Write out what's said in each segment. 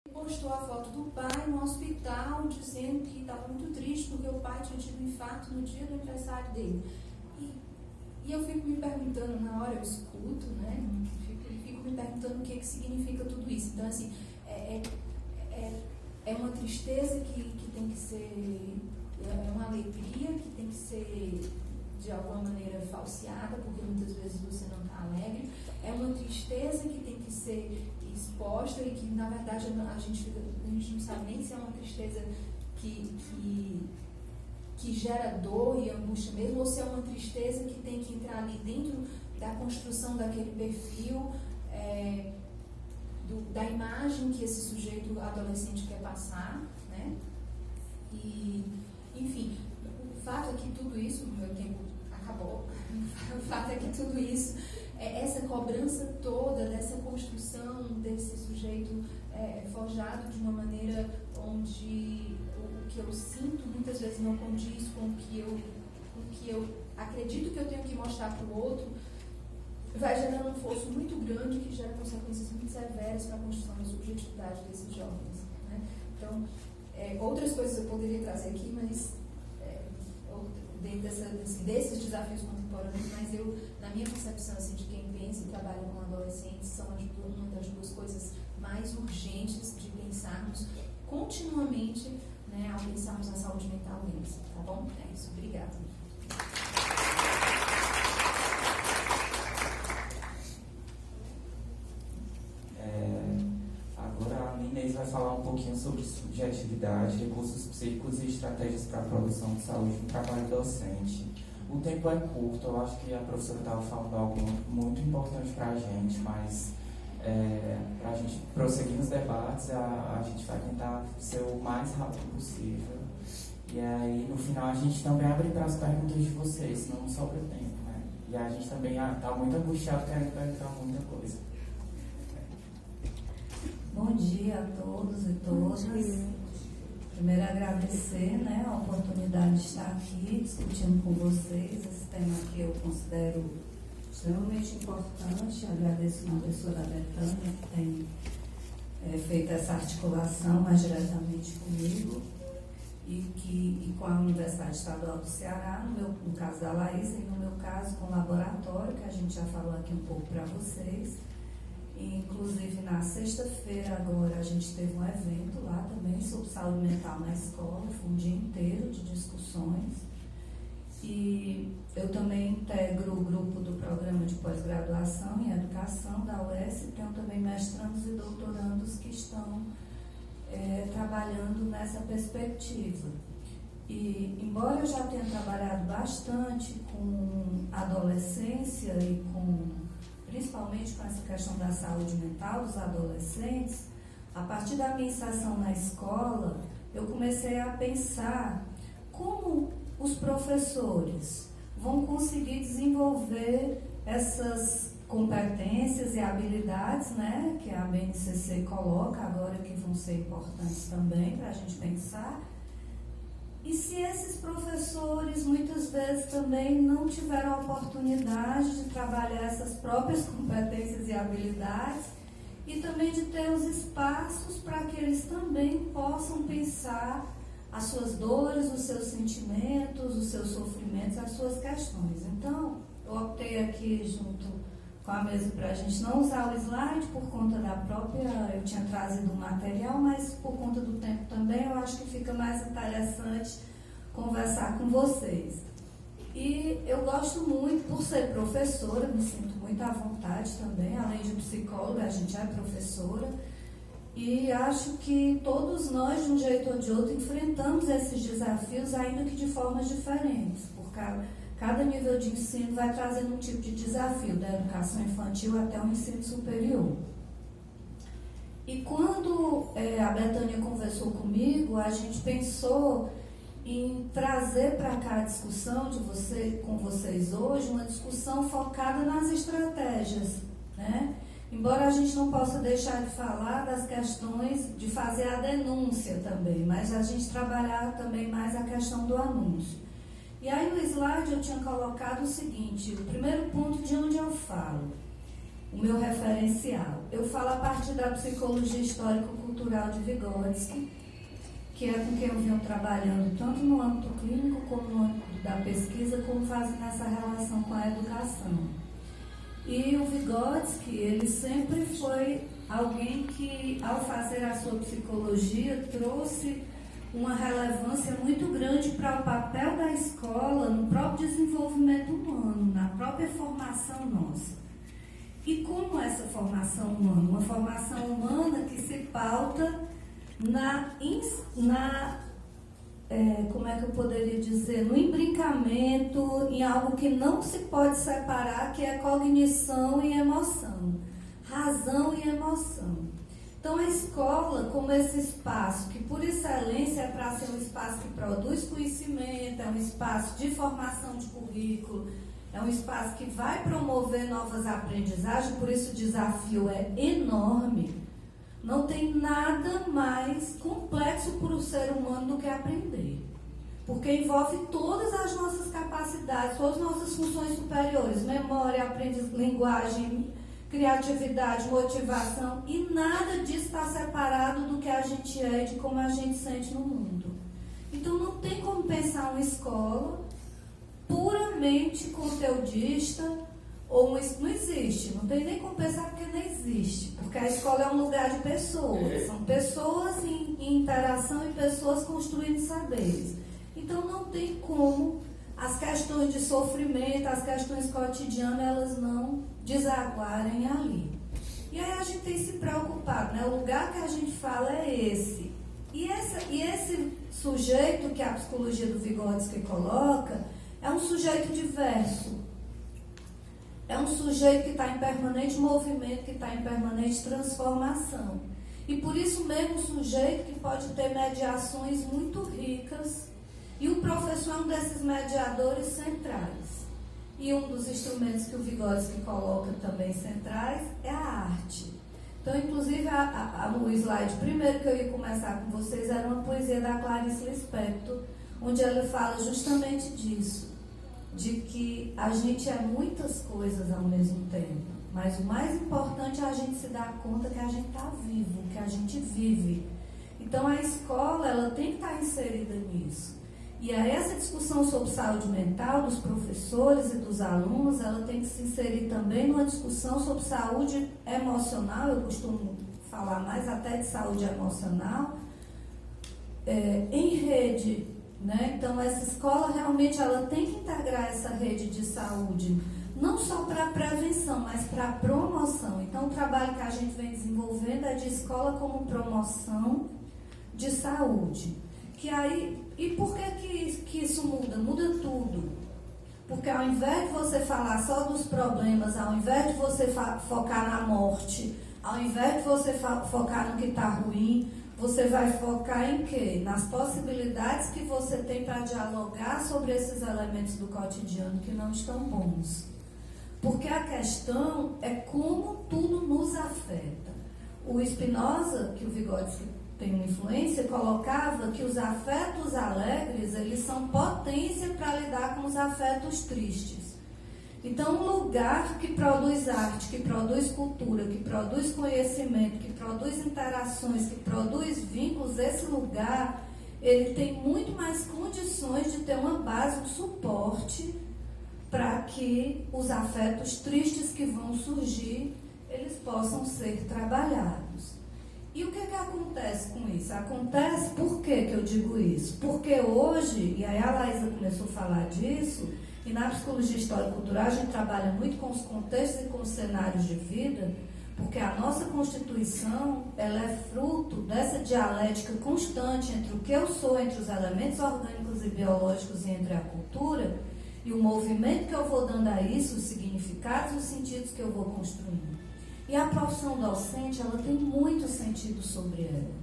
Postou a foto do pai no hospital dizendo que estava muito triste porque o pai tinha tido um infarto no dia do aniversário dele. E eu fico me perguntando, na hora eu escuto, né? Fico me perguntando o que significa tudo isso. Então, assim, é uma tristeza que tem que ser, é uma alegria que tem que ser de alguma maneira falseada, porque muitas vezes você não está alegre. É uma tristeza que tem que ser exposta e que, na verdade, a gente não sabe nem se é uma tristeza que gera dor e angústia mesmo, ou se é uma tristeza que tem que entrar ali dentro da construção daquele perfil, da imagem que esse sujeito adolescente quer passar, né? E, enfim, o fato é que tudo isso, o meu tempo acabou, o fato é que tudo isso, essa cobrança toda dessa construção desse sujeito forjado de uma maneira onde o que eu sinto muitas vezes não condiz com o que eu acredito que eu tenho que mostrar para o outro, vai gerando um fosso muito grande que gera consequências muito severas para a construção da subjetividade desses jovens, né? Então, outras coisas eu poderia trazer aqui, mas dentro desses desafios contemporâneos, mas eu, na minha concepção assim, de quem pensa e trabalha com adolescentes, são uma das duas coisas mais urgentes de pensarmos continuamente, né, ao pensarmos na saúde mental deles, tá bom? É isso, obrigada. Agora a Inês vai falar um pouquinho sobre subjetividade, recursos psíquicos e estratégias para a produção de saúde no trabalho docente. O tempo é curto, eu acho que a professora estava falando algo muito importante para a gente, mas para a gente prosseguir nos debates, a gente vai tentar ser o mais rápido possível. E aí, no final, a gente também abre para as perguntas de vocês, senão não sobra tempo, né? E a gente também está muito angustiado querendo perguntar muita coisa. Bom dia a todos e todas. Primeiro, agradecer, né, a oportunidade de estar aqui discutindo com vocês esse tema que eu considero extremamente importante. Agradeço a professora Betânia que tem feito essa articulação mais diretamente comigo e com a Universidade Estadual do Ceará, no caso da Laís, e no meu caso com o laboratório, que a gente já falou aqui um pouco para vocês. Inclusive, na sexta-feira agora, a gente teve um evento lá também sobre saúde mental na escola, foi um dia inteiro de discussões. E eu também integro o grupo do programa de pós-graduação em educação da UES, e tenho também mestrandos e doutorandos que estão trabalhando nessa perspectiva. E, embora eu já tenha trabalhado bastante com adolescência e principalmente com essa questão da saúde mental dos adolescentes, a partir da minha inserção na escola, eu comecei a pensar como os professores vão conseguir desenvolver essas competências e habilidades, né, que a BNCC coloca agora, que vão ser importantes também para a gente pensar. E se esses professores muitas vezes também não tiveram a oportunidade de trabalhar essas próprias competências e habilidades e também de ter os espaços para que eles também possam pensar as suas dores, os seus sentimentos, os seus sofrimentos, as suas questões. Então, eu optei aqui junto com a mesa para a gente não usar o slide por conta da própria, eu tinha trazido um material, mas por conta do tempo também eu acho que fica mais interessante conversar com vocês. E eu gosto muito, por ser professora, me sinto muito à vontade também, além de psicóloga, a gente é professora, e acho que todos nós, de um jeito ou de outro, enfrentamos esses desafios, ainda que de formas diferentes, porque cada nível de ensino vai trazendo um tipo de desafio, da educação infantil até o ensino superior. E quando a Betânia conversou comigo, a gente pensou em trazer para cá a discussão com vocês hoje, uma discussão focada nas estratégias, né? Embora a gente não possa deixar de falar das questões de fazer a denúncia também, mas a gente trabalhar também mais a questão do anúncio. E aí no slide eu tinha colocado o seguinte, o primeiro ponto de onde eu falo. o meu referencial. Eu falo a partir da psicologia histórico-cultural de Vygotsky, que é com quem eu venho trabalhando tanto no âmbito clínico como no âmbito da pesquisa, como fazendo essa relação com a educação. E o Vygotsky, ele sempre foi alguém que, ao fazer a sua psicologia, trouxe uma relevância muito grande para o papel da escola no próprio desenvolvimento humano, na própria formação nossa. E como essa formação humana? Uma formação humana que se pauta como é que eu poderia dizer, no imbrincamento, em algo que não se pode separar, que é cognição e emoção, razão e emoção. Então a escola, como esse espaço que por excelência é para ser um espaço que produz conhecimento, é um espaço de formação de currículo, é um espaço que vai promover novas aprendizagens, por isso o desafio é enorme. Não tem nada mais complexo para o ser humano do que aprender. Porque envolve todas as nossas capacidades, todas as nossas funções superiores, memória, linguagem, criatividade, motivação, e nada disso está separado do que a gente é e de como a gente sente no mundo. Então não tem como pensar uma escola puramente conteudista, ou não existe, não tem nem como pensar porque não existe, porque a escola é um lugar de pessoas, são pessoas em interação e pessoas construindo saberes. Então não tem como as questões de sofrimento, as questões cotidianas, elas não desaguarem ali. E aí a gente tem se preocupado, né? O lugar que a gente fala é esse. E esse sujeito que a psicologia do Vygotsky coloca é um sujeito diverso. É um sujeito que está em permanente movimento, que está em permanente transformação. E por isso mesmo um sujeito que pode ter mediações muito ricas. E o professor é um desses mediadores centrais. E um dos instrumentos que o Vygotsky coloca também centrais é a arte. Então, inclusive, o slide primeiro que eu ia começar com vocês era uma poesia da Clarice Lispector, onde ela fala justamente disso. De que a gente é muitas coisas ao mesmo tempo, mas o mais importante é a gente se dar conta que a gente está vivo, que a gente vive. Então a escola, ela tem que estar inserida nisso. E aí essa discussão sobre saúde mental dos professores e dos alunos, ela tem que se inserir também numa discussão sobre saúde emocional. Eu costumo falar mais até de saúde emocional, em rede. Né? Então, essa escola realmente ela tem que integrar essa rede de saúde, não só para a prevenção, mas para a promoção. Então, o trabalho que a gente vem desenvolvendo é de escola como promoção de saúde. E por que isso muda? Muda tudo. Porque ao invés de você falar só dos problemas, ao invés de você focar na morte, ao invés de você focar no que está ruim, você vai focar em quê? Nas possibilidades que você tem para dialogar sobre esses elementos do cotidiano que não estão bons. Porque a questão é como tudo nos afeta. O Spinoza, que o Vygotsky tem uma influência, colocava que os afetos alegres, eles são potência para lidar com os afetos tristes. Então, um lugar que produz arte, que produz cultura, que produz conhecimento, que produz interações, que produz vínculos, esse lugar, ele tem muito mais condições de ter uma base, um suporte para que os afetos tristes que vão surgir, eles possam ser trabalhados. E o que acontece com isso? Acontece, por que eu digo isso? Porque hoje, e aí a Laísa começou a falar disso, e na psicologia histórico-cultural a gente trabalha muito com os contextos e com os cenários de vida, porque a nossa Constituição, ela é fruto dessa dialética constante entre o que eu sou, entre os elementos orgânicos e biológicos e entre a cultura, e o movimento que eu vou dando a isso, os significados e os sentidos que eu vou construindo. E a profissão docente, ela tem muito sentido sobre ela.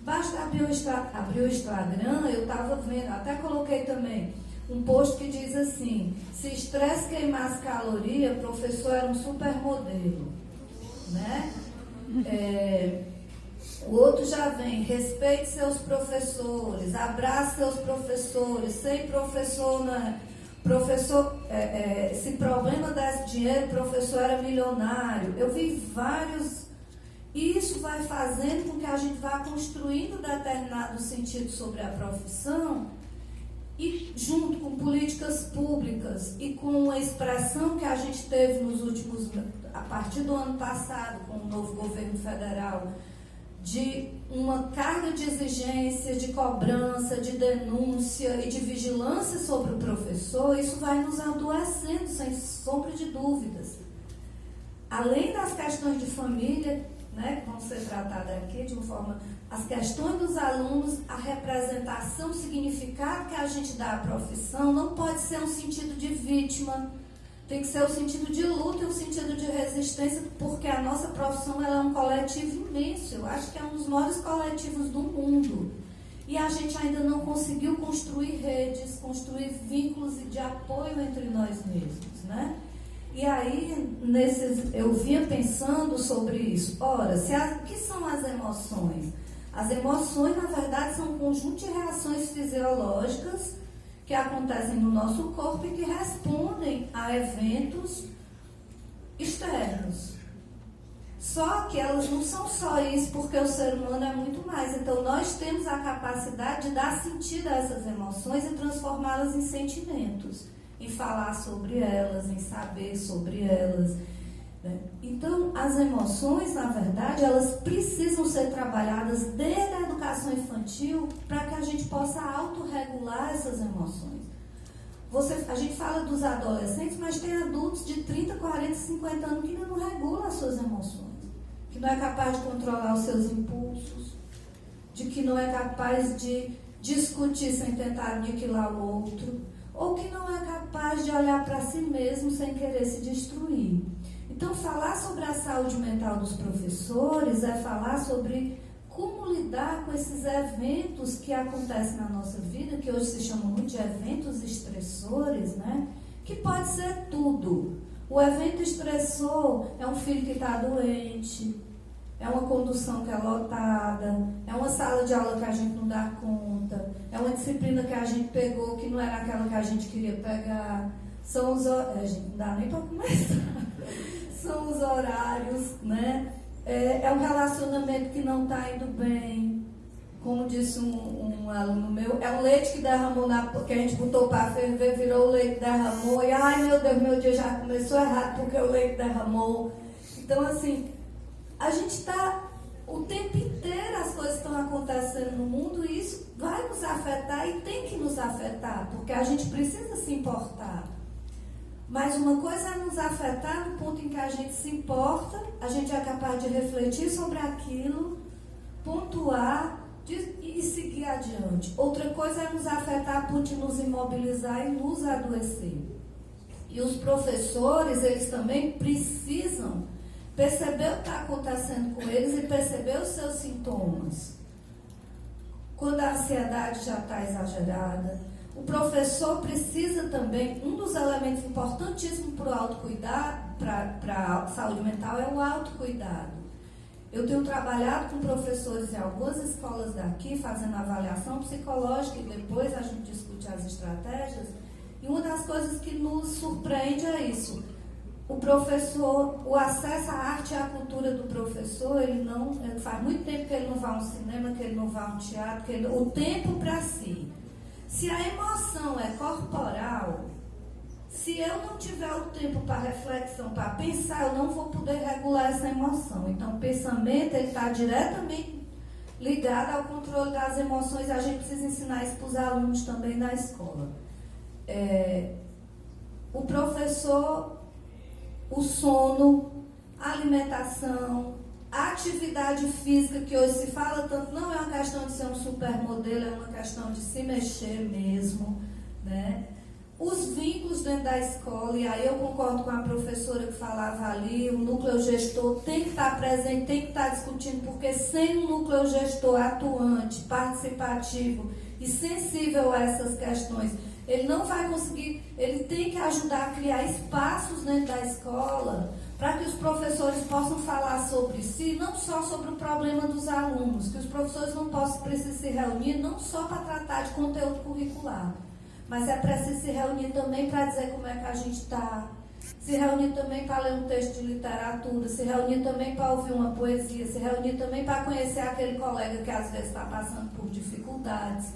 Basta abrir o Instagram, eu estava vendo, até coloquei também um post que diz assim: se estresse queimasse caloria, professor era um supermodelo, né? O outro já vem: respeite seus professores, abrace seus professores, sem professor, né? professor, esse problema desse dinheiro, o professor era milionário. Eu vi vários. E isso vai fazendo com que a gente vá construindo determinado sentido sobre a profissão e junto com políticas públicas e com a expressão que a gente teve nos últimos, a partir do ano passado, com o novo governo federal, de uma carga de exigência, de cobrança, de denúncia e de vigilância sobre o professor, isso vai nos adoecendo, sem sombra de dúvidas. Além das questões de família, né, que vão ser tratadas aqui de uma forma, as questões dos alunos, a representação, o significado que a gente dá à profissão não pode ser um sentido de vítima, tem que ser o sentido de luta e o sentido de resistência, porque a nossa profissão ela é um coletivo imenso, eu acho que é um dos maiores coletivos do mundo. E a gente ainda não conseguiu construir redes, construir vínculos de apoio entre nós mesmos, né? E aí, eu vinha pensando sobre isso. Ora, o que são as emoções? As emoções, na verdade, são um conjunto de reações fisiológicas que acontecem no nosso corpo e que respondem a eventos externos. Só que elas não são só isso, porque o ser humano é muito mais. Então, nós temos a capacidade de dar sentido a essas emoções e transformá-las em sentimentos, em falar sobre elas, em saber sobre elas. Né? Então, as emoções, na verdade, elas precisam ser trabalhadas desde a educação infantil para que a gente possa autorregular essas emoções. A gente fala dos adolescentes, mas tem adultos de 30, 40, 50 anos que ainda não regulam as suas emoções, que não é capaz de controlar os seus impulsos, de que não é capaz de discutir sem tentar aniquilar o outro, ou que não é capaz de olhar para si mesmo sem querer se destruir. Então, falar sobre a saúde mental dos professores é falar sobre como lidar com esses eventos que acontecem na nossa vida, que hoje se chamam muito de eventos estressores, né? Que pode ser tudo. O evento estressor é um filho que está doente, é uma condução que é lotada, é uma sala de aula que a gente não dá conta, é uma disciplina que a gente pegou que não era aquela que a gente queria pegar, são os horários, não dá nem para começar, são os horários, né? É um relacionamento que não está indo bem, como disse um aluno meu, é um leite que derramou, que a gente botou para ferver, virou o leite, derramou, e ai meu Deus, meu dia já começou errado porque o leite derramou. Então assim, a gente está o tempo inteiro, as coisas estão acontecendo no mundo e isso vai nos afetar e tem que nos afetar, porque a gente precisa se importar. Mas uma coisa é nos afetar no ponto em que a gente se importa, a gente é capaz de refletir sobre aquilo, pontuar e seguir adiante. Outra coisa é nos afetar a ponto de nos imobilizar e nos adoecer. E os professores, eles também precisam perceber o que está acontecendo com eles e perceber os seus sintomas. Quando a ansiedade já está exagerada, o professor precisa também, um dos elementos importantíssimos para o autocuidado, para a saúde mental, é o autocuidado. Eu tenho trabalhado com professores em algumas escolas daqui, fazendo avaliação psicológica e depois a gente discute as estratégias. E uma das coisas que nos surpreende é isso. O professor, o acesso à arte e à cultura do professor, ele faz muito tempo que ele não vai a um cinema, que ele não vai a um teatro, o tempo para si. Se a emoção é corporal, se eu não tiver o tempo para reflexão, para pensar, eu não vou poder regular essa emoção. Então, o pensamento está diretamente ligado ao controle das emoções. A gente precisa ensinar isso para os alunos também na escola. O professor, o sono, a alimentação, a atividade física, que hoje se fala tanto, não é uma questão de ser um supermodelo, é uma questão de se mexer mesmo, né? Os vínculos dentro da escola, e aí eu concordo com a professora que falava ali, o núcleo gestor tem que estar presente, tem que estar discutindo, porque sem um núcleo gestor atuante, participativo e sensível a essas questões, ele não vai conseguir, ele tem que ajudar a criar espaços dentro da escola, para que os professores possam falar sobre si, não só sobre o problema dos alunos, que os professores não precisam se reunir não só para tratar de conteúdo curricular, mas é preciso se reunir também para dizer como é que a gente está, se reunir também para ler um texto de literatura, se reunir também para ouvir uma poesia, se reunir também para conhecer aquele colega que às vezes está passando por dificuldades.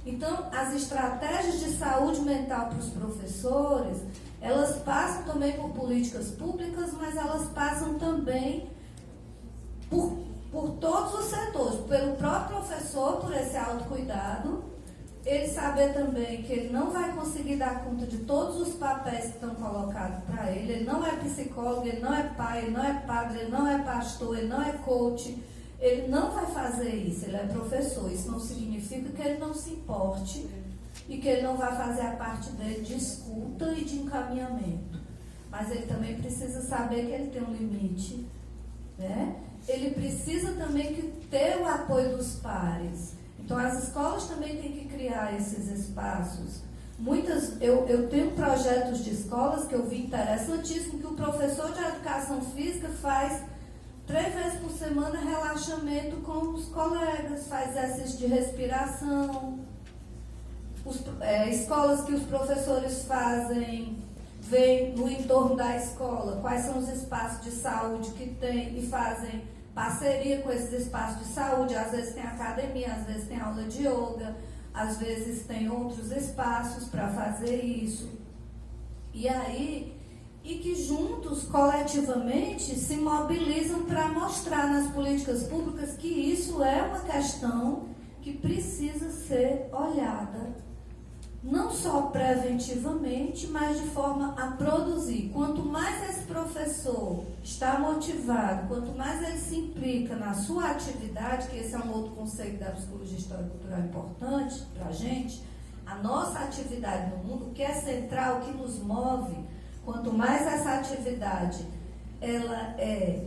Então, as estratégias de saúde mental para os professores, elas passam também por políticas públicas, mas elas passam também por todos os setores, pelo próprio professor, por esse autocuidado, ele saber também que ele não vai conseguir dar conta de todos os papéis que estão colocados para ele, ele não é psicólogo, ele não é pai, ele não é padre, ele não é pastor, ele não é coach, ele não vai fazer isso, ele é professor. Isso não significa que ele não se importe e que ele não vai fazer a parte dele de escuta e de encaminhamento. Mas ele também precisa saber que ele tem um limite, né? Ele precisa também ter o apoio dos pares. Então, as escolas também têm que criar esses espaços. Eu tenho projetos de escolas que eu vi interessantíssimo, que o professor de educação física faz 3 vezes por semana relaxamento com os colegas, faz exercício de respiração. Escolas que os professores fazem, veem no entorno da escola quais são os espaços de saúde que tem e fazem parceria com esses espaços de saúde. Às vezes tem academia, às vezes tem aula de yoga, às vezes tem outros espaços para fazer isso. E que juntos, coletivamente, se mobilizam para mostrar nas políticas públicas que isso é uma questão que precisa ser olhada, não só preventivamente, mas de forma a produzir. Quanto mais esse professor está motivado, quanto mais ele se implica na sua atividade, que esse é um outro conceito da psicologia histórico-cultural importante para a gente, a nossa atividade no mundo, o que é central, o que nos move, quanto mais essa atividade ela é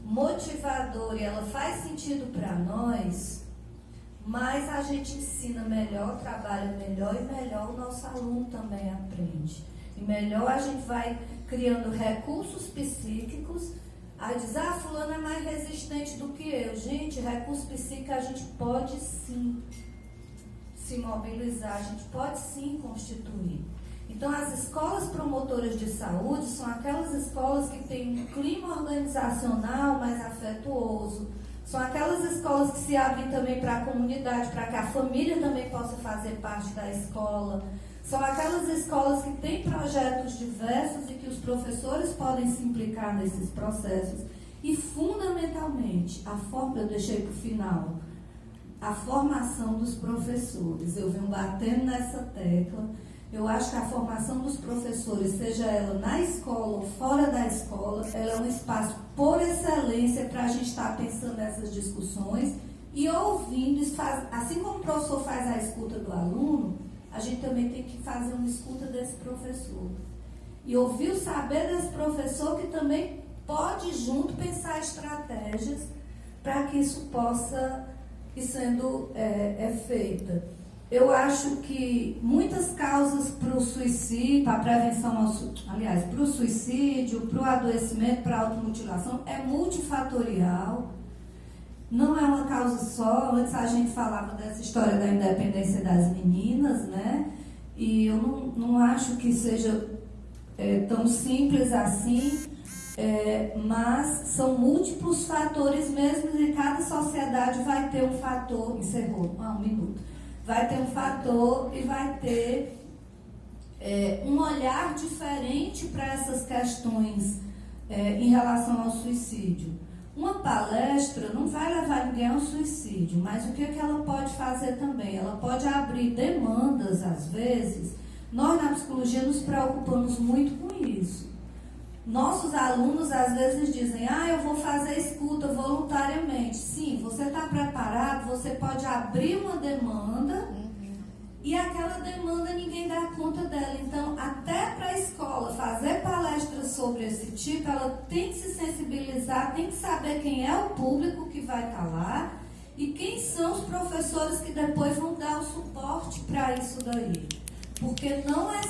motivadora e ela faz sentido para nós, mais a gente ensina melhor, trabalha melhor e melhor o nosso aluno também aprende. E melhor a gente vai criando recursos psíquicos. Aí diz, fulano é mais resistente do que eu. Gente, recurso psíquico a gente pode sim se mobilizar, a gente pode sim constituir. Então, as escolas promotoras de saúde são aquelas escolas que têm um clima organizacional mais afetuoso. São aquelas escolas que se abrem também para a comunidade, para que a família também possa fazer parte da escola. São aquelas escolas que têm projetos diversos e que os professores podem se implicar nesses processos. E, fundamentalmente, eu deixei para o final, a formação dos professores. Eu venho batendo nessa tecla. Eu acho que a formação dos professores, seja ela na escola ou fora da escola, ela é um espaço por excelência para a gente estar pensando nessas discussões e ouvindo. Assim como o professor faz a escuta do aluno, a gente também tem que fazer uma escuta desse professor. E ouvir o saber desse professor, que também pode, junto, pensar estratégias para que isso possa ir sendo feita. Eu acho que muitas causas para o suicídio, para a prevenção, para o suicídio, para o adoecimento, para a automutilação, é multifatorial. Não é uma causa só. Antes a gente falava dessa história da independência das meninas, né? E eu não acho que seja tão simples assim, mas são múltiplos fatores mesmo, e cada sociedade vai ter um fator. Encerrou, um minuto. Vai ter um fator e vai ter um olhar diferente para essas questões em relação ao suicídio. Uma palestra não vai levar ninguém ao suicídio, mas o que ela pode fazer também? Ela pode abrir demandas, às vezes. Nós, na psicologia, nos preocupamos muito com isso. Nossos alunos, às vezes, dizem, eu vou fazer escuta voluntariamente. Sim, você está preparado, você pode abrir uma demanda e aquela demanda ninguém dá conta dela. Então, até para a escola fazer palestras sobre esse tipo, ela tem que se sensibilizar, tem que saber quem é o público que vai estar lá e quem são os professores que depois vão dar o suporte para isso daí. Porque não é